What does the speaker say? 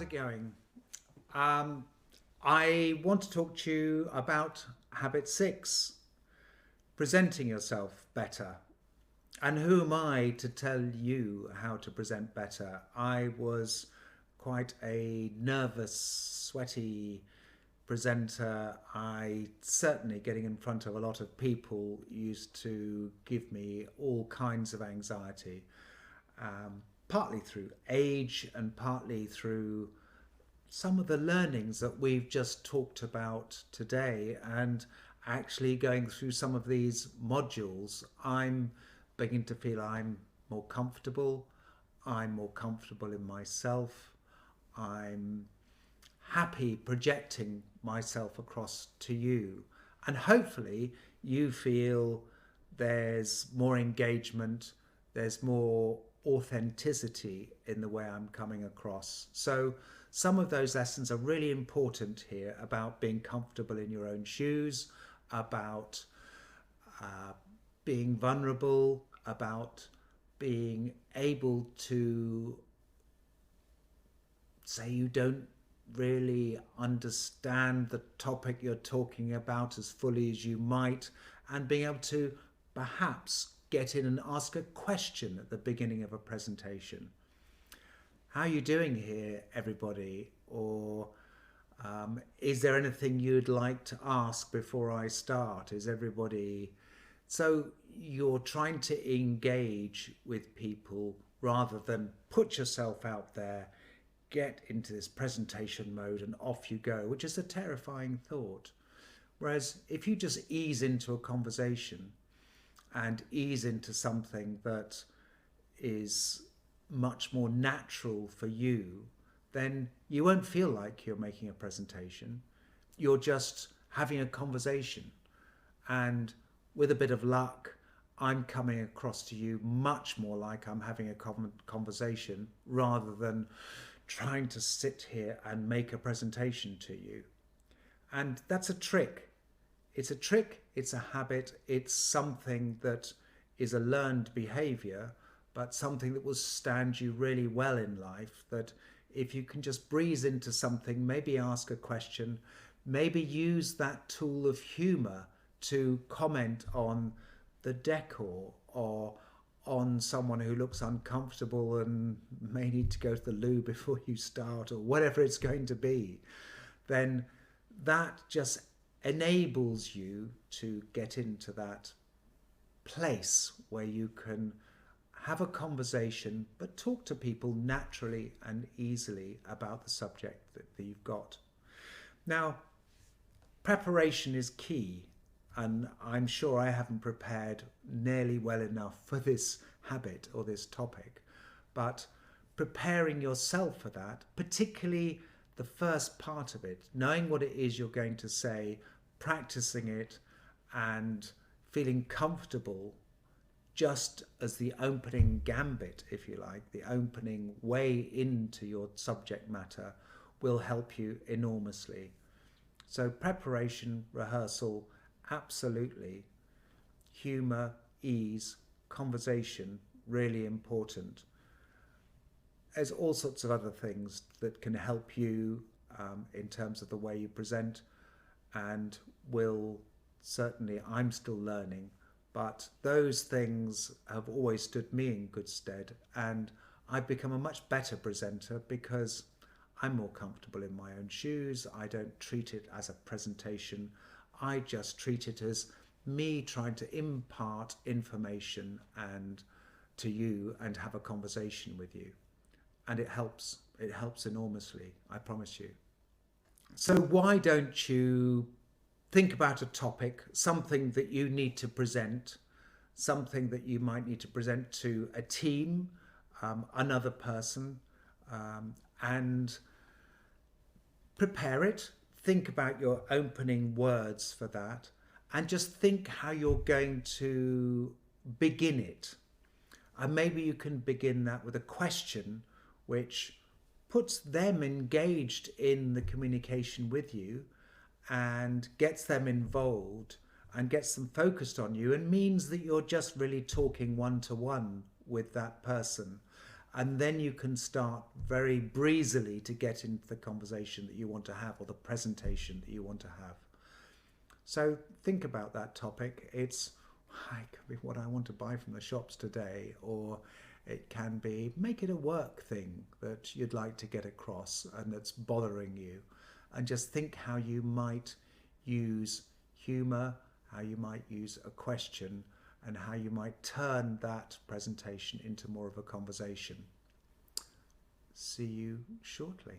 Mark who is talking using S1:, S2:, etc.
S1: it going? Um, I want to talk to you about habit 6, presenting yourself better. And who am I to tell you how to present better? I was quite a nervous, sweaty presenter. I certainly, getting in front of a lot of people, used to give me all kinds of anxiety, partly through age and partly through some of the learnings that we've just talked about today. And actually going through some of these modules, I'm beginning to feel more comfortable. I'm more comfortable in myself. I'm happy projecting myself across to you. And hopefully you feel there's more engagement, there's more authenticity in the way I'm coming across. So some of those lessons are really important here about being comfortable in your own shoes, about being vulnerable, about being able to say you don't really understand the topic you're talking about as fully as you might, and being able to perhaps get in and ask a question at the beginning of a presentation. How are you doing here, everybody? Or is there anything you'd like to ask before I start? Is everybody... So you're trying to engage with people rather than put yourself out there, get into this presentation mode and off you go, which is a terrifying thought. Whereas if you just ease into a conversation and ease into something that is much more natural for you, then you won't feel like you're making a presentation. You're just having a conversation. And with a bit of luck, I'm coming across to you much more like I'm having a conversation rather than trying to sit here and make a presentation to you. And that's a trick. It's a trick, it's a habit, it's something that is a learned behavior, but something that will stand you really well in life, that if you can just breeze into something, maybe ask a question, maybe use that tool of humor to comment on the decor or on someone who looks uncomfortable and may need to go to the loo before you start, or whatever it's going to be, then that just enables you to get into that place where you can have a conversation but talk to people naturally and easily about the subject that you've got. Now, preparation is key, and I'm sure I haven't prepared nearly well enough for this habit or this topic, but preparing yourself for that, particularly the first part of it, knowing what it is you're going to say, practicing it and feeling comfortable just as the opening gambit, if you like, the opening way into your subject matter, will help you enormously. So preparation, rehearsal, absolutely. Humour, ease, conversation, really important. There's all sorts of other things that can help you in terms of the way you present, and will certainly, I'm still learning, but those things have always stood me in good stead, and I've become a much better presenter because I'm more comfortable in my own shoes. I don't treat it as a presentation. I just treat it as me trying to impart information and to you and have a conversation with you. And it helps enormously, I promise you. So why don't you think about a topic, something that you need to present, something that you might need to present to a team, another person, and prepare it. Think about your opening words for that, and just think how you're going to begin it. And maybe you can begin that with a question which puts them engaged in the communication with you and gets them involved and gets them focused on you, and means that you're just really talking one-to-one with that person. And then you can start very breezily to get into the conversation that you want to have or the presentation that you want to have. So think about that topic. It could be what I want to buy from the shops today, or it can be make it a work thing that you'd like to get across and that's bothering you. And just think how you might use humour, how you might use a question, and how you might turn that presentation into more of a conversation. See you shortly.